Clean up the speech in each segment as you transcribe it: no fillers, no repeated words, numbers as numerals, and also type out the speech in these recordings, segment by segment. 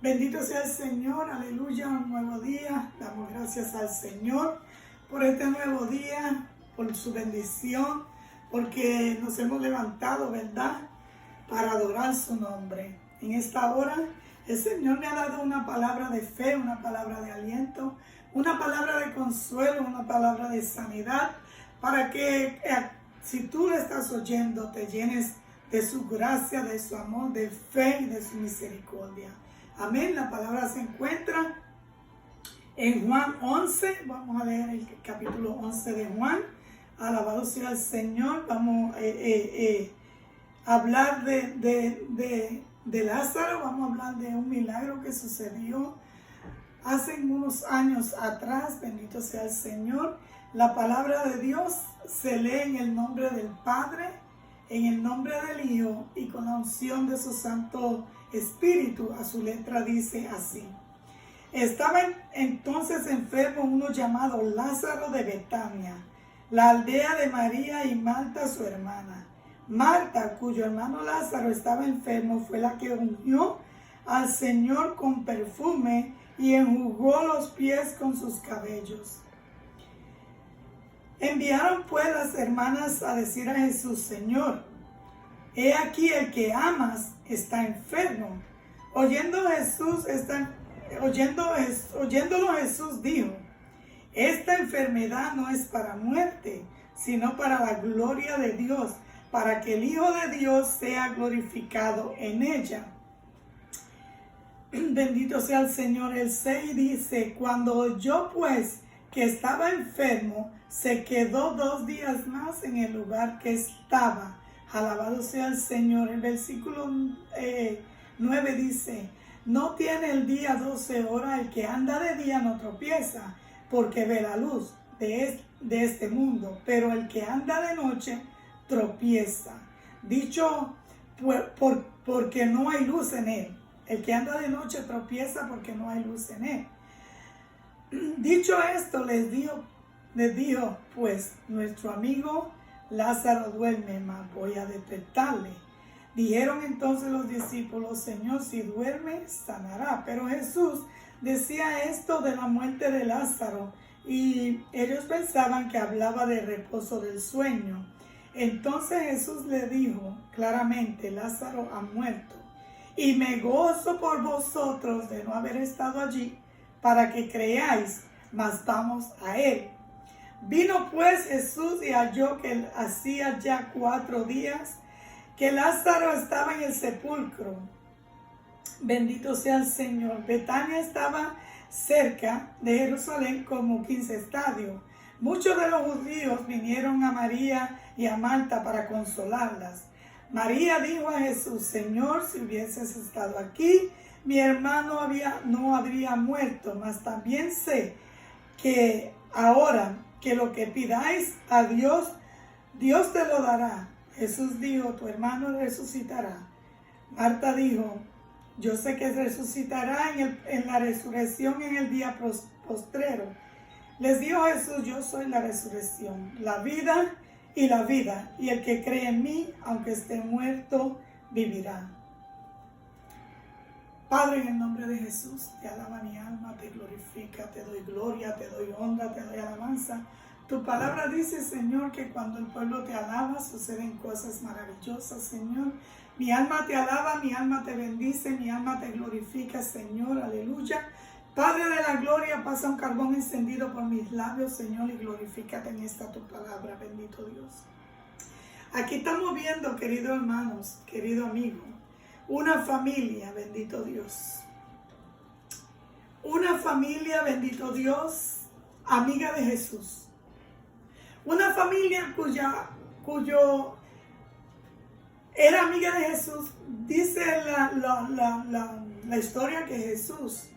Bendito sea el Señor, aleluya, un nuevo día. Damos gracias al Señor por este nuevo día, por su bendición, porque nos hemos levantado, ¿verdad?, para adorar su nombre. En esta hora, el Señor me ha dado una palabra de fe, una palabra de aliento, una palabra de consuelo, una palabra de sanidad, para que si tú le estás oyendo, te llenes de su gracia, de su amor, de fe y de su misericordia. Amén. La palabra se encuentra en Juan 11. Vamos a leer el capítulo 11 de Juan. Alabado sea el Señor. Vamos a hablar de Lázaro. Vamos a hablar de un milagro que sucedió hace unos años atrás. Bendito sea el Señor. La palabra de Dios se lee en el nombre del Padre, en el nombre del Hijo y con la unción de su Santo Espíritu. A su letra dice así: estaba entonces enfermo uno llamado Lázaro de Betania, la aldea de María y Marta su hermana. Marta, cuyo hermano Lázaro estaba enfermo, fue la que ungió al Señor con perfume y enjugó los pies con sus cabellos. Enviaron pues las hermanas a decir a Jesús: Señor, he aquí el que amas está enfermo. Oyéndolo Jesús dijo: esta enfermedad no es para muerte, sino para la gloria de Dios, para que el Hijo de Dios sea glorificado en ella. Bendito sea el Señor. El 6 dice: cuando oyó pues que estaba enfermo, se quedó 2 días más en el lugar que estaba. Alabado sea el Señor. El versículo 9 dice: no tiene el día 12 horas, el que anda de día no tropieza, porque ve la luz de este mundo, pero el que anda de noche tropieza. Dicho porque no hay luz en él. El que anda de noche tropieza porque no hay luz en él. Dicho esto, les dijo: pues nuestro amigo Lázaro duerme, mas voy a despertarle. Dijeron entonces los discípulos: Señor, si duerme, sanará. Pero Jesús decía esto de la muerte de Lázaro, y ellos pensaban que hablaba del reposo del sueño. Entonces Jesús le dijo claramente: Lázaro ha muerto, y me gozo por vosotros de no haber estado allí, para que creáis, mas vamos a él. Vino pues Jesús y halló que hacía ya 4 días que Lázaro estaba en el sepulcro. Bendito sea el Señor. Betania estaba cerca de Jerusalén como 15 estadios. Muchos de los judíos vinieron a María y a Marta para consolarlas. María dijo a Jesús: Señor, si hubieses estado aquí, mi hermano no habría muerto. Mas también sé que ahora que lo que pidáis a Dios, Dios te lo dará. Jesús dijo: tu hermano resucitará. Marta dijo: yo sé que resucitará en la resurrección en el día postrero. Les dijo Jesús: yo soy la resurrección, la vida, y el que cree en mí, aunque esté muerto, vivirá. Padre, en el nombre de Jesús, te alaba mi alma, te glorifica, te doy gloria, te doy honra, te doy alabanza. Tu palabra dice, Señor, que cuando el pueblo te alaba, suceden cosas maravillosas, Señor. Mi alma te alaba, mi alma te bendice, mi alma te glorifica, Señor, aleluya. Padre de la gloria, pasa un carbón encendido por mis labios, Señor, y glorifícate en esta tu palabra, bendito Dios. Aquí estamos viendo, queridos hermanos, querido amigo, una familia, bendito Dios. Una familia, bendito Dios, amiga de Jesús. Una familia cuyo era amiga de Jesús. Dice la historia que Jesús,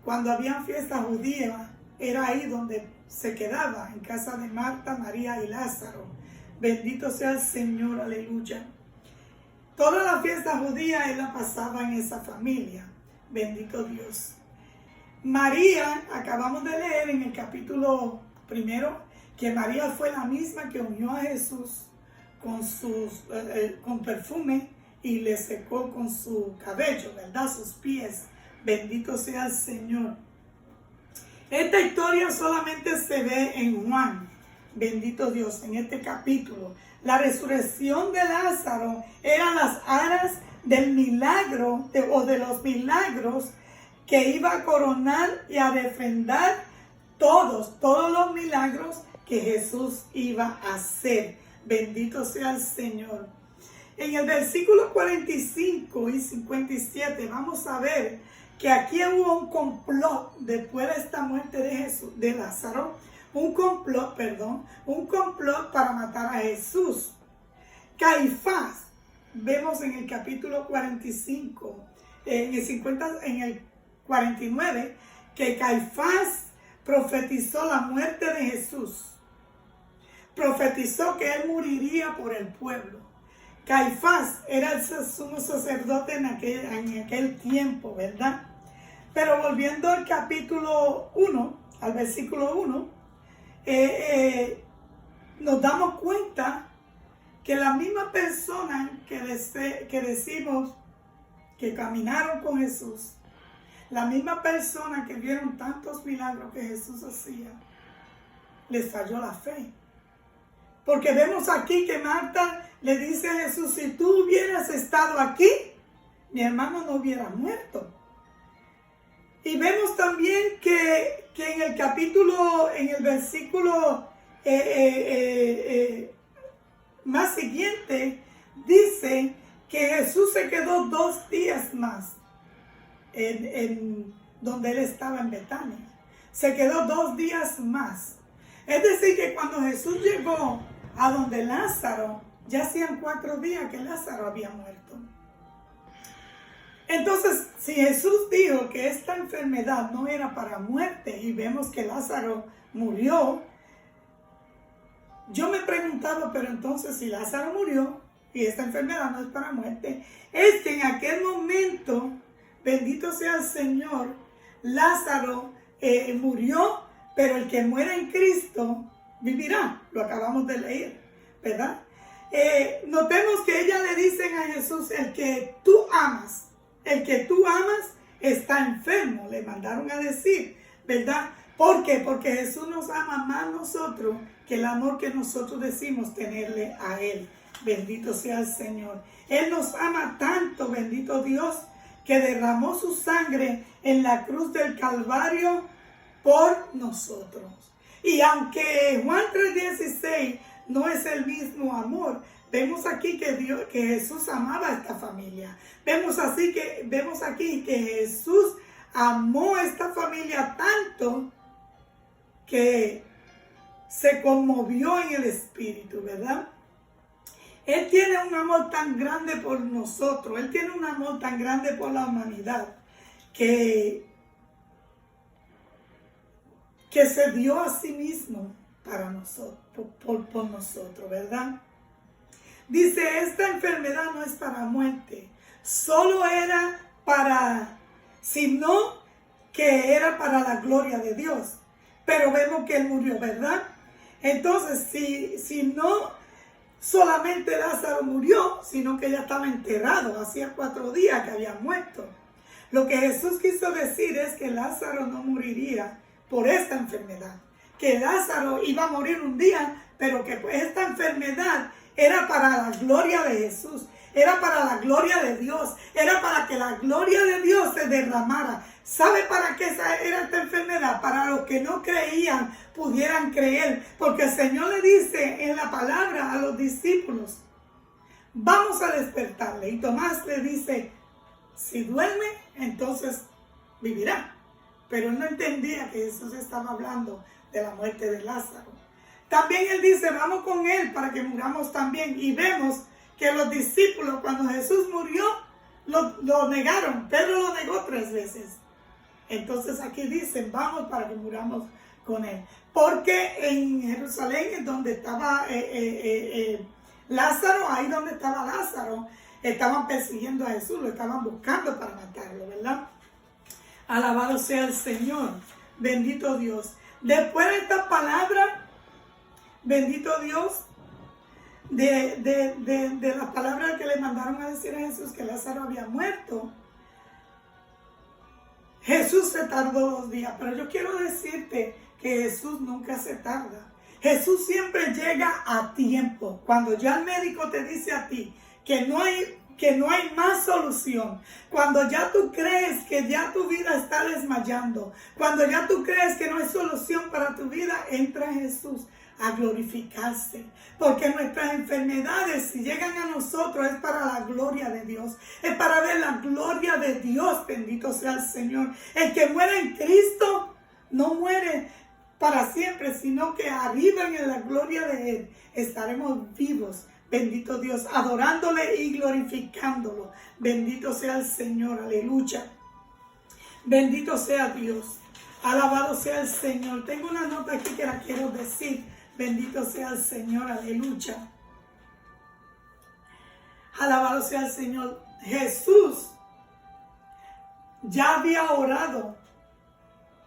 cuando había fiesta judía, era ahí donde se quedaba, en casa de Marta, María y Lázaro. Bendito sea el Señor, aleluya. Toda la fiesta judía él la pasaba en esa familia. Bendito Dios. María, acabamos de leer en el capítulo 1, que María fue la misma que unió a Jesús con perfume y le secó con su cabello, ¿verdad? Sus pies Bendito sea el Señor. Esta historia solamente se ve en Juan. Bendito Dios, en este capítulo. La resurrección de Lázaro eran las aras del milagro o de los milagros que iba a coronar y a refrendar todos los milagros que Jesús iba a hacer. Bendito sea el Señor. En el versículo 45 y 57 vamos a ver que aquí hubo un complot después de esta muerte de Lázaro, un complot para matar a Jesús. Caifás, vemos en el capítulo 45, en el 49, que Caifás profetizó la muerte de Jesús. Profetizó que él moriría por el pueblo. Caifás era el sumo sacerdote en aquel tiempo, ¿verdad? Pero volviendo al capítulo 1, al versículo 1, nos damos cuenta que la misma persona que decimos que caminaron con Jesús, la misma persona que vieron tantos milagros que Jesús hacía, les falló la fe. Porque vemos aquí que Marta le dice a Jesús, si tú hubieras estado aquí, mi hermano no hubiera muerto. Y vemos también que en el versículo más siguiente, dice que Jesús se quedó 2 días más en donde él estaba en Betania. Se quedó 2 días más. Es decir, que cuando Jesús llegó a donde Lázaro, ya hacían 4 días que Lázaro había muerto. Entonces, si Jesús dijo que esta enfermedad no era para muerte y vemos que Lázaro murió, yo me preguntaba, pero entonces si Lázaro murió y esta enfermedad no es para muerte, es que en aquel momento, bendito sea el Señor, Lázaro murió, pero el que muera en Cristo vivirá. Lo acabamos de leer, ¿verdad? Notemos que ellas le dicen a Jesús, el que tú amas está enfermo, le mandaron a decir, ¿verdad? ¿Por qué? Porque Jesús nos ama más a nosotros que el amor que nosotros decimos tenerle a Él. Bendito sea el Señor. Él nos ama tanto, bendito Dios, que derramó su sangre en la cruz del Calvario por nosotros. Y aunque Juan 3:16 no es el mismo amor, vemos aquí que Jesús amaba a esta familia. Vemos aquí que Jesús amó a esta familia tanto que se conmovió en el espíritu, ¿verdad? Él tiene un amor tan grande por nosotros, Él tiene un amor tan grande por la humanidad, que se dio a sí mismo para nosotros, por nosotros, ¿verdad? Dice, esta enfermedad no es para muerte, solo era sino que era para la gloria de Dios. Pero vemos que Él murió, ¿verdad? Entonces, si no solamente Lázaro murió, sino que ya estaba enterrado, hacía 4 días que había muerto. Lo que Jesús quiso decir es que Lázaro no moriría por esta enfermedad, que Lázaro iba a morir un día, pero que esta enfermedad era para la gloria de Jesús, era para la gloria de Dios, era para que la gloria de Dios se derramara. ¿Sabe para qué era esta enfermedad? Para los que no creían pudieran creer, porque el Señor le dice en la palabra a los discípulos, vamos a despertarle. Y Tomás le dice, si duerme, entonces vivirá. Pero él no entendía que Jesús estaba hablando de la muerte de Lázaro. También él dice, vamos con él para que muramos también. Y vemos que los discípulos, cuando Jesús murió, lo negaron. Pedro lo negó 3 veces. Entonces aquí dicen, vamos para que muramos con él. Porque en Jerusalén, en donde estaba Lázaro, ahí donde estaba Lázaro, estaban persiguiendo a Jesús, lo estaban buscando para matarlo, ¿verdad? Alabado sea el Señor, bendito Dios. Después de esta palabra, bendito Dios, de la palabra que le mandaron a decir a Jesús que Lázaro había muerto, Jesús se tardó 2 días, pero yo quiero decirte que Jesús nunca se tarda. Jesús siempre llega a tiempo. Cuando ya el médico te dice a ti que no hay más solución, cuando ya tú crees que ya tu vida está desmayando, cuando ya tú crees que no hay solución para tu vida, entra Jesús a glorificarse, porque nuestras enfermedades, si llegan a nosotros, es para la gloria de Dios, es para ver la gloria de Dios. Bendito sea el Señor. El que muere en Cristo no muere para siempre, sino que arriba en la gloria de Él estaremos vivos. Bendito Dios, adorándole y glorificándolo. Bendito sea el Señor, aleluya. Bendito sea Dios, alabado sea el Señor. Tengo una nota aquí que la quiero decir. Bendito sea el Señor, aleluya. Alabado sea el Señor. Jesús ya había orado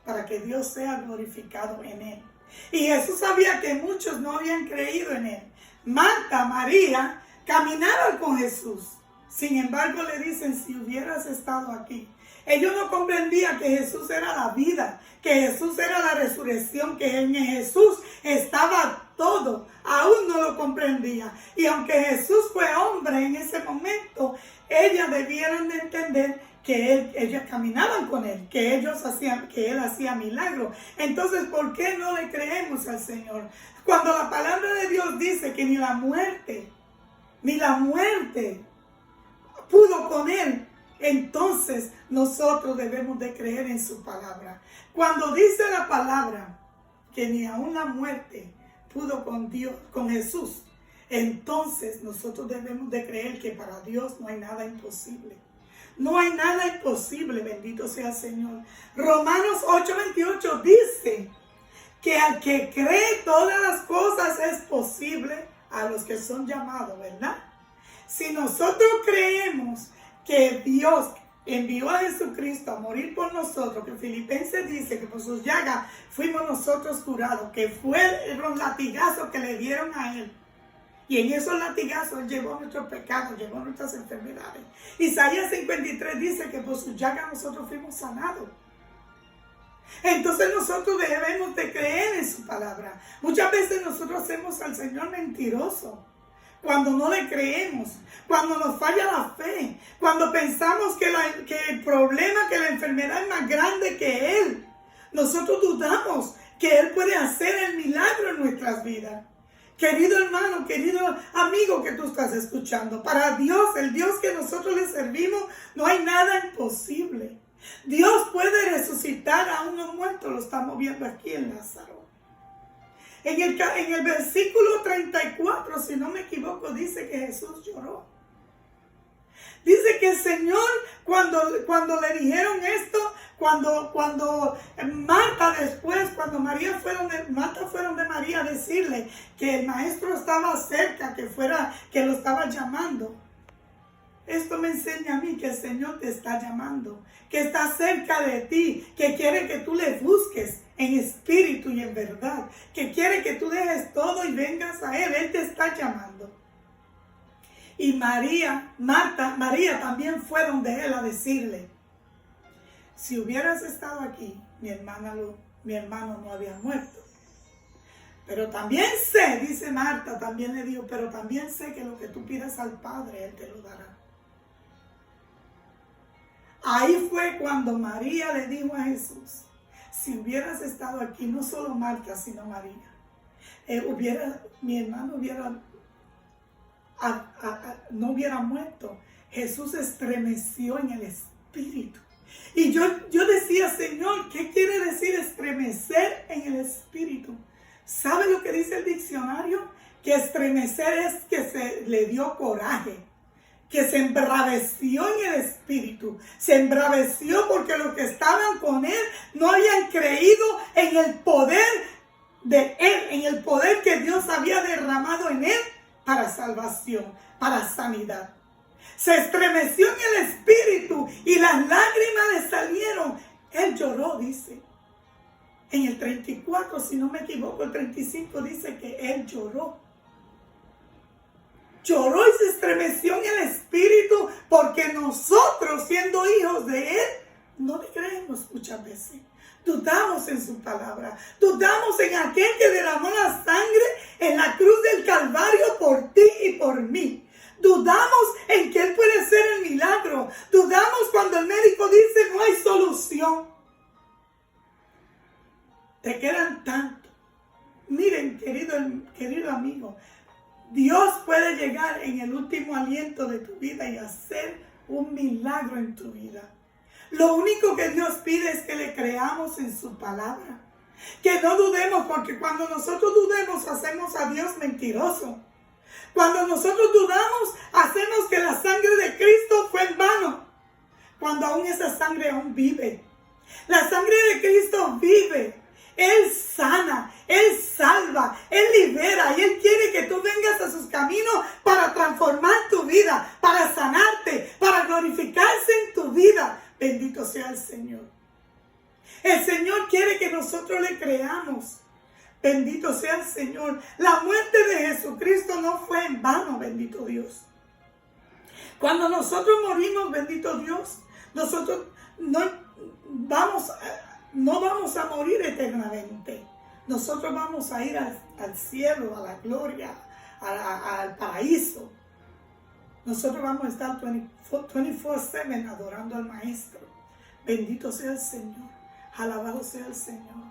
para que Dios sea glorificado en él. Y Jesús sabía que muchos no habían creído en él. Marta, María, caminaron con Jesús. Sin embargo, le dicen, si hubieras estado aquí. Ellos no comprendían que Jesús era la vida, que Jesús era la resurrección, que en Jesús estaba todo. Aún no lo comprendía. Y aunque Jesús fue hombre en ese momento, ellas debieron de entender que ellas caminaban con él, que él hacía milagros. Entonces, ¿por qué no le creemos al Señor? Cuando la palabra de Dios dice que ni la muerte pudo con él, entonces nosotros debemos de creer en su palabra. Cuando dice la palabra que ni aún la muerte pudo con Dios, con Jesús, entonces nosotros debemos de creer que para Dios no hay nada imposible. No hay nada imposible, bendito sea el Señor. Romanos 8:28 dice que al que cree todas las cosas es posible a los que son llamados, ¿verdad? Si nosotros creemos que Dios envió a Jesucristo a morir por nosotros, que Filipenses dice que por sus llagas fuimos nosotros curados, que fue los latigazos que le dieron a él. Y en esos latigazos Él llevó nuestros pecados, llevó nuestras enfermedades. Isaías 53 dice que por sus llagas nosotros fuimos sanados. Entonces nosotros debemos de creer en su palabra. Muchas veces nosotros hacemos al Señor mentiroso. Cuando no le creemos, cuando nos falla la fe, cuando pensamos que el problema, que la enfermedad es más grande que Él. Nosotros dudamos que Él puede hacer el milagro en nuestras vidas. Querido hermano, querido amigo que tú estás escuchando, para Dios, el Dios que nosotros le servimos, no hay nada imposible. Dios puede resucitar a unos muertos, lo estamos viendo aquí en Lázaro. En el versículo 34, si no me equivoco, dice que Jesús lloró. Dice que el Señor, cuando le dijeron esto, cuando Marta después, cuando Marta fueron de María a decirle que el maestro estaba cerca, que lo estaba llamando. Esto me enseña a mí que el Señor te está llamando, que está cerca de ti, que quiere que tú le busques en espíritu y en verdad, que quiere que tú dejes todo y vengas a Él. Él te está llamando. Y María también fue donde Él a decirle, si hubieras estado aquí, mi hermano no había muerto. Pero también sé, dice Marta, también le dijo, pero también sé que lo que tú pidas al Padre, Él te lo dará. Ahí fue cuando María le dijo a Jesús, si hubieras estado aquí, no solo Marta, sino María, mi hermano no hubiera muerto. Jesús estremeció en el espíritu. Y yo decía, Señor, ¿qué quiere decir estremecer en el espíritu? ¿Sabe lo que dice el diccionario? Que estremecer es que se le dio coraje, que se embraveció en el espíritu. Se embraveció porque los que estaban con Él no habían creído en el poder de Él, en el poder que Dios había derramado en Él para salvación, para sanidad. Se estremeció en el espíritu y las lágrimas le salieron. Él lloró, dice. En el 34, si no me equivoco, el 35 dice que Él lloró. Lloró y se estremeció en el espíritu porque nosotros, siendo hijos de Él, no le creemos muchas veces. Dudamos en su palabra. Dudamos en aquel que derramó la sangre en la cruz del Calvario por ti y por mí. Dudamos en que Él puede hacer el milagro. Dudamos cuando el médico dice no hay solución. Te quedan tanto. Miren, querido amigo, Dios puede llegar en el último aliento de tu vida y hacer un milagro en tu vida. Lo único que Dios pide es que le creamos en su palabra. Que no dudemos, porque cuando nosotros dudemos hacemos a Dios mentiroso. Cuando nosotros dudamos hacemos que la sangre de Cristo fue en vano. Cuando aún esa sangre aún vive. La sangre de Cristo vive. Él sana, Él salva, Él libera y Él quiere que tú vengas a sus caminos para transformar tu vida, para sanarte, para glorificarse en tu vida. Bendito sea el Señor. El Señor quiere que nosotros le creamos. Bendito sea el Señor. La muerte de Jesucristo no fue en vano, bendito Dios. Cuando nosotros morimos, bendito Dios, nosotros no vamos a morir eternamente. Nosotros vamos a ir al cielo, a la gloria, al paraíso. Nosotros vamos a estar 24/7 adorando al Maestro. Bendito sea el Señor. Alabado sea el Señor.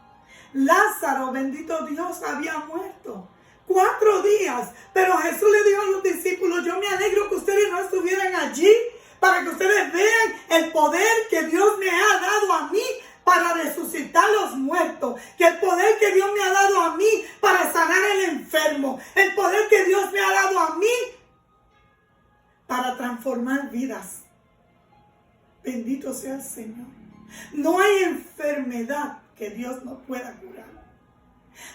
Lázaro, bendito Dios, había muerto 4 días. Pero Jesús le dijo a los discípulos, yo me alegro que ustedes no estuvieran allí para que ustedes vean el poder que Dios me ha dado a mí para resucitar los muertos, que el poder que Dios me ha dado a mí para sanar al enfermo, el poder que Dios me ha dado a mí para transformar vidas. Bendito sea el Señor. No hay enfermedad que Dios no pueda curar.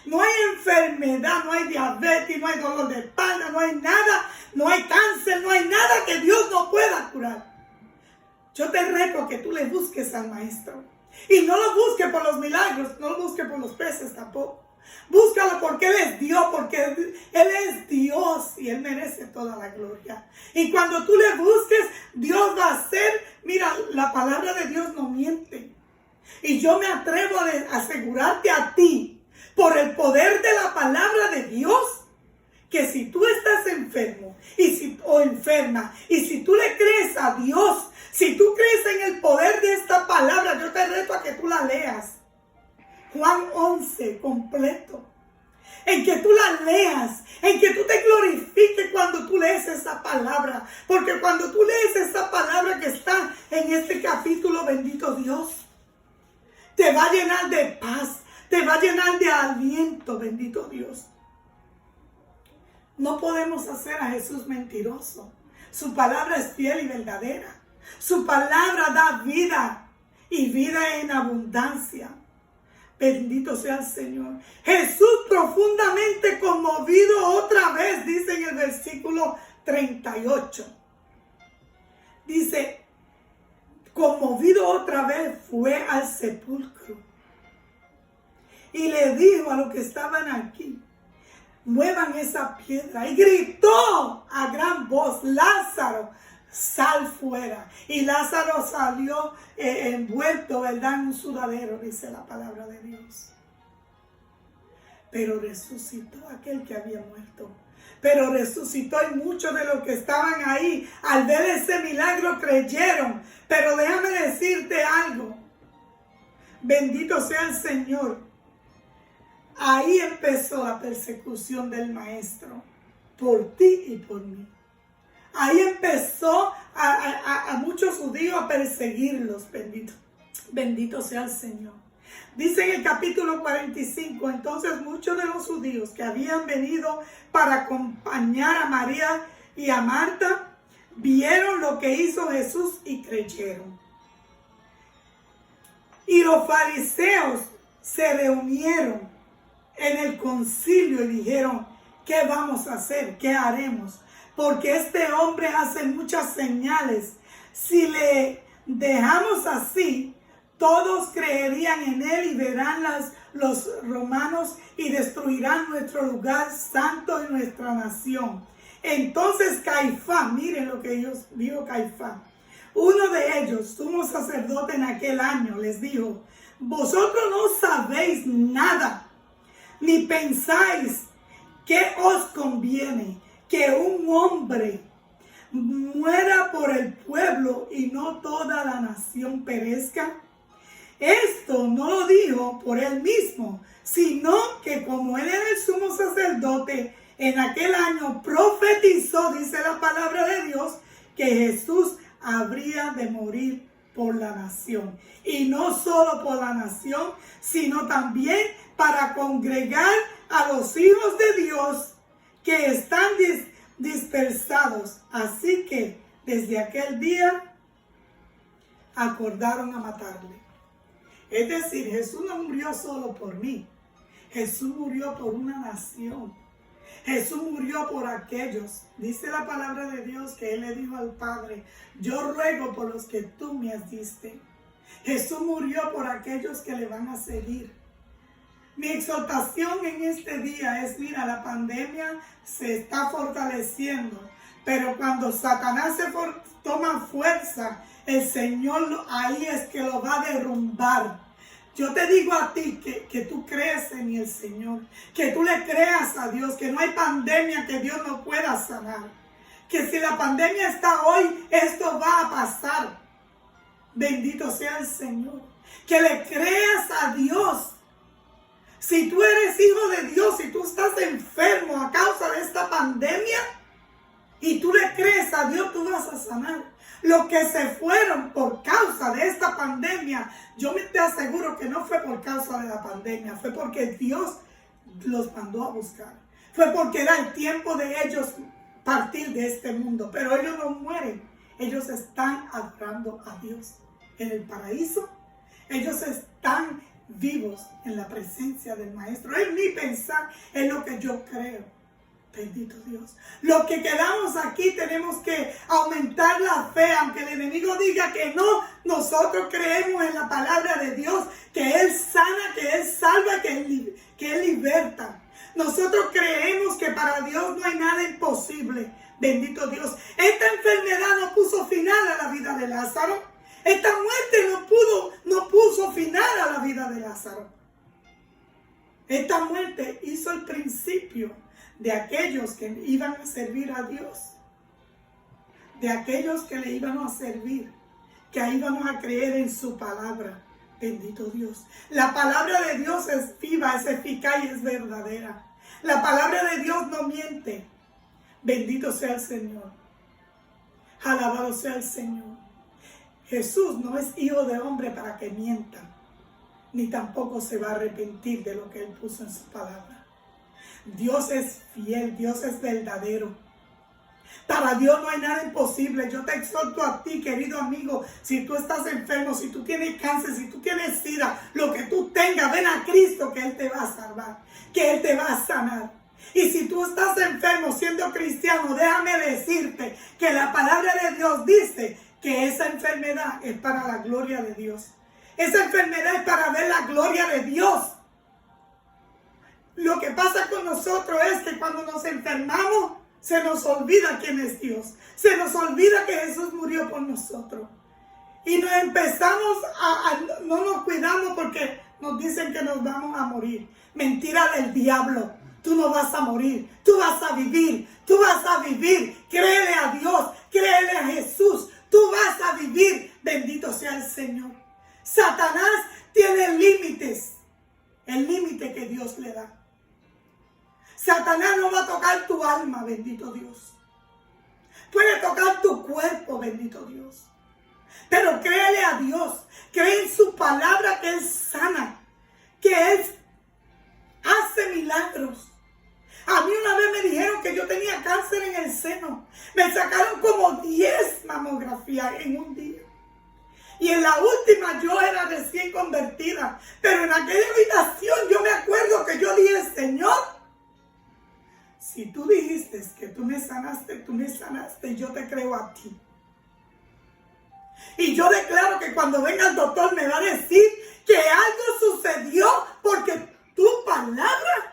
No hay enfermedad, no hay diabetes, no hay dolor de espalda, no hay nada, no hay cáncer, no hay nada que Dios no pueda curar. Yo te reto que tú le busques al Maestro. Y no lo busques por los milagros, no lo busques por los peces tampoco. Búscalo porque Él es Dios, porque Él es Dios y Él merece toda la gloria. Y cuando tú le busques, Dios va a hacer, mira, la palabra de Dios no miente. Y yo me atrevo a asegurarte a ti, por el poder de la palabra de Dios, que si tú estás enfermo o enferma, y si tú le crees a Dios, si tú crees en el poder de esta palabra, yo te reto a que tú la leas. Juan 11 completo. En que tú la leas, en que tú te glorifiques cuando tú lees esa palabra. Porque cuando tú lees esa palabra que está en este capítulo, bendito Dios, te va a llenar de paz, te va a llenar de aliento, bendito Dios. No podemos hacer a Jesús mentiroso. Su palabra es fiel y verdadera. Su palabra da vida y vida en abundancia. Bendito sea el Señor. Jesús profundamente conmovido otra vez, dice en el versículo 38. Dice, conmovido otra vez fue al sepulcro. Y le dijo a los que estaban aquí, muevan esa piedra. Y gritó a gran voz, Lázaro, sal fuera. Y Lázaro salió envuelto, ¿verdad?, en un sudadero, dice la palabra de Dios. Pero resucitó aquel que había muerto. Pero resucitó y muchos de los que estaban ahí, al ver ese milagro, creyeron. Pero déjame decirte algo. Bendito sea el Señor. Ahí empezó la persecución del Maestro. Por ti y por mí. Ahí empezó a muchos judíos a perseguirlos, bendito sea el Señor. Dice en el capítulo 45, entonces muchos de los judíos que habían venido para acompañar a María y a Marta, vieron lo que hizo Jesús y creyeron. Y los fariseos se reunieron en el concilio y dijeron, ¿qué vamos a hacer? ¿Qué haremos? Porque este hombre hace muchas señales. Si le dejamos así, todos creerían en él y verán los romanos y destruirán nuestro lugar santo y nuestra nación. Entonces Caifás, miren lo que dijo Caifás, Uno de ellos, sumo sacerdote en aquel año, les dijo: vosotros no sabéis nada, ni pensáis que os conviene que un hombre muera por el pueblo y no toda la nación perezca. Esto no lo dijo por él mismo, sino que como él era el sumo sacerdote, en aquel año profetizó, dice la palabra de Dios, que Jesús habría de morir por la nación. Y no solo por la nación, sino también para congregar a los hijos de Dios que están dispersados. Así que desde aquel día acordaron a matarle. Es decir, Jesús no murió solo por mí. Jesús murió por una nación. Jesús murió por aquellos. Dice la palabra de Dios que Él le dijo al Padre: yo ruego por los que tú me diste. Jesús murió por aquellos que le van a seguir. Mi exhortación en este día es: mira, la pandemia se está fortaleciendo, pero cuando Satanás toma fuerza, el Señor ahí es que lo va a derrumbar. Yo te digo a ti que tú crees en el Señor, que tú le creas a Dios, que no hay pandemia que Dios no pueda sanar. Que si la pandemia está hoy, esto va a pasar. Bendito sea el Señor. Que le creas a Dios. Si tú eres hijo de Dios, si tú estás enfermo a causa de esta pandemia y tú le crees a Dios, tú vas a sanar. Los que se fueron por causa de esta pandemia, yo te aseguro que no fue por causa de la pandemia, fue porque Dios los mandó a buscar. Fue porque era el tiempo de ellos partir de este mundo, pero ellos no mueren. Ellos están adorando a Dios en el paraíso. Ellos están vivos en la presencia del Maestro. Es mi pensar, es lo que yo creo. Bendito Dios. Los que quedamos aquí tenemos que aumentar la fe, aunque el enemigo diga que no. Nosotros creemos en la palabra de Dios, que Él sana, que Él salva, que Él liberta. Nosotros creemos que para Dios no hay nada imposible. Bendito Dios. Esta enfermedad no puso final a la vida de Lázaro. Esta muerte no puso final a la vida de Lázaro. Esta muerte hizo el principio de aquellos que iban a servir a Dios, de aquellos que le iban a servir, que íbamos a creer en su palabra. Bendito Dios. La palabra de Dios es viva, es eficaz y es verdadera. La palabra de Dios no miente. Bendito sea el Señor. Alabado sea el Señor. Jesús no es hijo de hombre para que mienta, ni tampoco se va a arrepentir de lo que Él puso en su palabra. Dios es fiel, Dios es verdadero. Para Dios no hay nada imposible. Yo te exhorto a ti, querido amigo, si tú estás enfermo, si tú tienes cáncer, si tú tienes sida, lo que tú tengas, ven a Cristo, que Él te va a salvar, que Él te va a sanar. Y si tú estás enfermo siendo cristiano, déjame decirte que la palabra de Dios dice que esa enfermedad es para la gloria de Dios. Esa enfermedad es para ver la gloria de Dios. Lo que pasa con nosotros es que cuando nos enfermamos, se nos olvida quién es Dios. Se nos olvida que Jesús murió por nosotros. Y nos empezamos no nos cuidamos porque nos dicen que nos vamos a morir. Mentira del diablo. Tú no vas a morir. Tú vas a vivir. Tú vas a vivir. Créele a Dios. Créele a Jesús. Tú vas a vivir. Bendito sea el Señor. Satanás tiene límites. El límite que Dios le da. Satanás no va a tocar tu alma, bendito Dios. Puede tocar tu cuerpo, bendito Dios. Pero créele a Dios. Cree en su palabra, que Él sana. Que Él hace milagros. A mí una vez me dijeron que yo tenía cáncer en el seno. Me sacaron como 10 mamografías en un día. Y en la última yo era recién convertida. Pero en aquella habitación yo me acuerdo que yo dije: Señor, si tú dijiste que tú me sanaste, yo te creo a ti. Y yo declaro que cuando venga el doctor me va a decir que algo sucedió porque tu palabra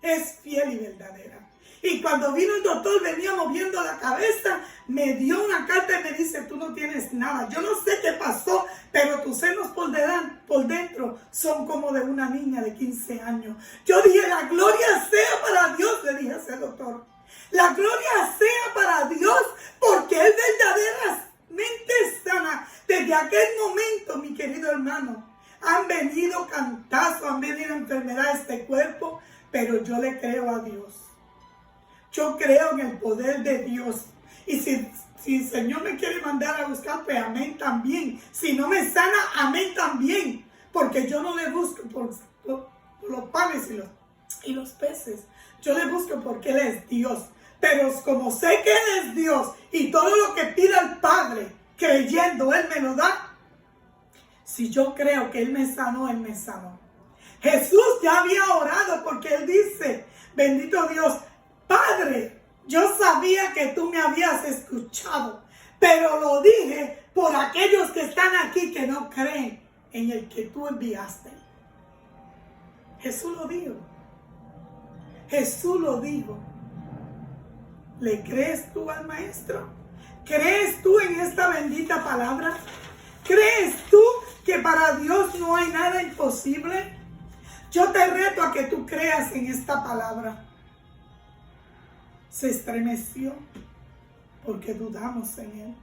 es fiel y verdadera. Y cuando vino el doctor venía moviendo la cabeza, me dio una carta y me dice, tú no tienes nada. Yo no sé qué pasó, pero tus senos por dentro son como de una niña de 15 años. Yo dije, la gloria sea para Dios, le dije a ese doctor. La gloria sea para Dios, porque Él verdaderamente sana. Desde aquel momento, mi querido hermano, han venido cantazos, han venido enfermedades a este cuerpo, pero yo le creo a Dios. Yo creo en el poder de Dios. Y si el Señor me quiere mandar a buscar, pues amén también. Si no me sana, amén también. Porque yo no le busco por los panes y los peces. Yo le busco porque Él es Dios. Pero como sé que Él es Dios y todo lo que pida el Padre, creyendo, Él me lo da. Si yo creo que Él me sanó, Él me sanó. Jesús ya había orado porque Él dice, bendito Dios, Padre, yo sabía que tú me habías escuchado, pero lo dije por aquellos que están aquí que no creen en el que tú enviaste. Jesús lo dijo. Jesús lo dijo. ¿Le crees tú al Maestro? ¿Crees tú en esta bendita palabra? ¿Crees tú que para Dios no hay nada imposible? Yo te reto a que tú creas en esta palabra. Se estremeció porque dudamos en Él.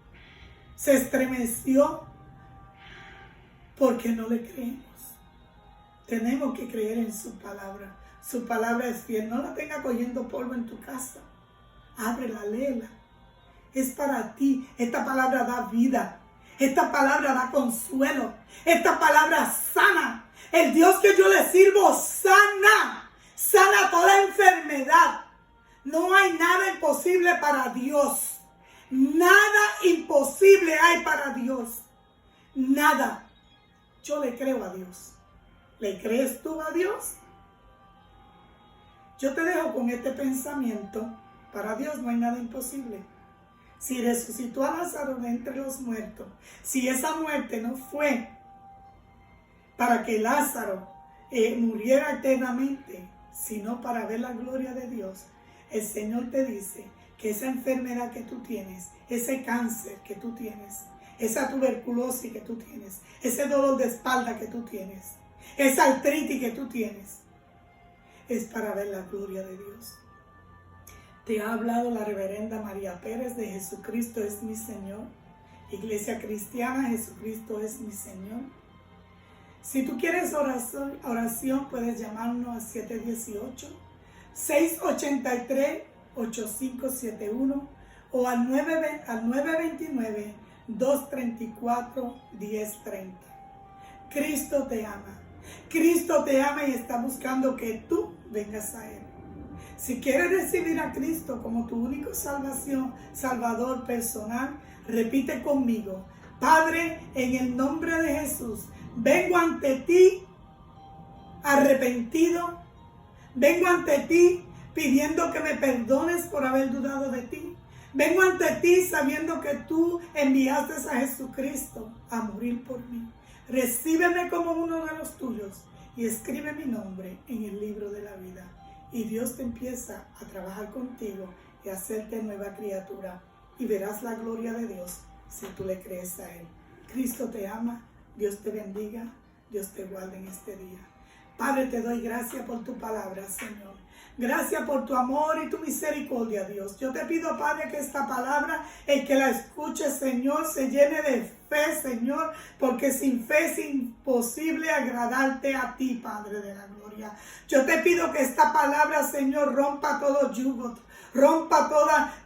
Se estremeció porque no le creemos. Tenemos que creer en su palabra. Su palabra es fiel. No la tenga cogiendo polvo en tu casa. Ábrela, léela. Es para ti. Esta palabra da vida. Esta palabra da consuelo. Esta palabra sana. El Dios que yo le sirvo sana. Sana toda enfermedad. No hay nada imposible para Dios. Nada imposible hay para Dios. Nada. Yo le creo a Dios. ¿Le crees tú a Dios? Yo te dejo con este pensamiento. Para Dios no hay nada imposible. Si resucitó a Lázaro de entre los muertos, si esa muerte no fue para que Lázaro muriera eternamente, sino para ver la gloria de Dios, el Señor te dice que esa enfermedad que tú tienes, ese cáncer que tú tienes, esa tuberculosis que tú tienes, ese dolor de espalda que tú tienes, esa artritis que tú tienes, es para ver la gloria de Dios. Te ha hablado la reverenda María Pérez de Jesucristo es mi Señor. Iglesia Cristiana, Jesucristo es mi Señor. Si tú quieres oración puedes llamarnos al 718-683-8571 o al 929-234-1030. Cristo te ama. Cristo te ama y está buscando que tú vengas a Él. Si quieres recibir a Cristo como tu único Salvador personal, repite conmigo. Padre, en el nombre de Jesús, vengo ante ti arrepentido. Vengo ante ti pidiendo que me perdones por haber dudado de ti. Vengo ante ti sabiendo que tú enviaste a Jesucristo a morir por mí. Recíbeme como uno de los tuyos y escribe mi nombre en el libro de la vida. Y Dios te empieza a trabajar contigo y a hacerte nueva criatura. Y verás la gloria de Dios si tú le crees a Él. Cristo te ama, Dios te bendiga, Dios te guarde en este día. Padre, te doy gracias por tu palabra, Señor. Gracias por tu amor y tu misericordia, Dios. Yo te pido, Padre, que esta palabra, el que la escuche, Señor, se llene de fe, Señor, porque sin fe es imposible agradarte a ti, Padre de la gloria. Yo te pido que esta palabra, Señor, rompa todo yugo, rompa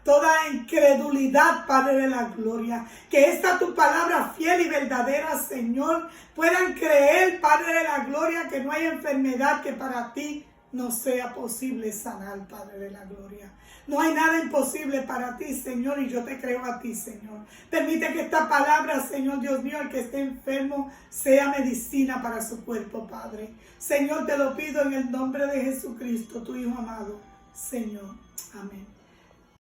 toda incredulidad, Padre de la gloria. Que esta tu palabra fiel y verdadera, Señor, puedan creer, Padre de la gloria, que no hay enfermedad que para ti no sea posible sanar, Padre de la gloria. No hay nada imposible para ti, Señor, y yo te creo a ti, Señor. Permite que esta palabra, Señor Dios mío, el que esté enfermo, sea medicina para su cuerpo, Padre. Señor, te lo pido en el nombre de Jesucristo, tu Hijo amado. Señor, amén.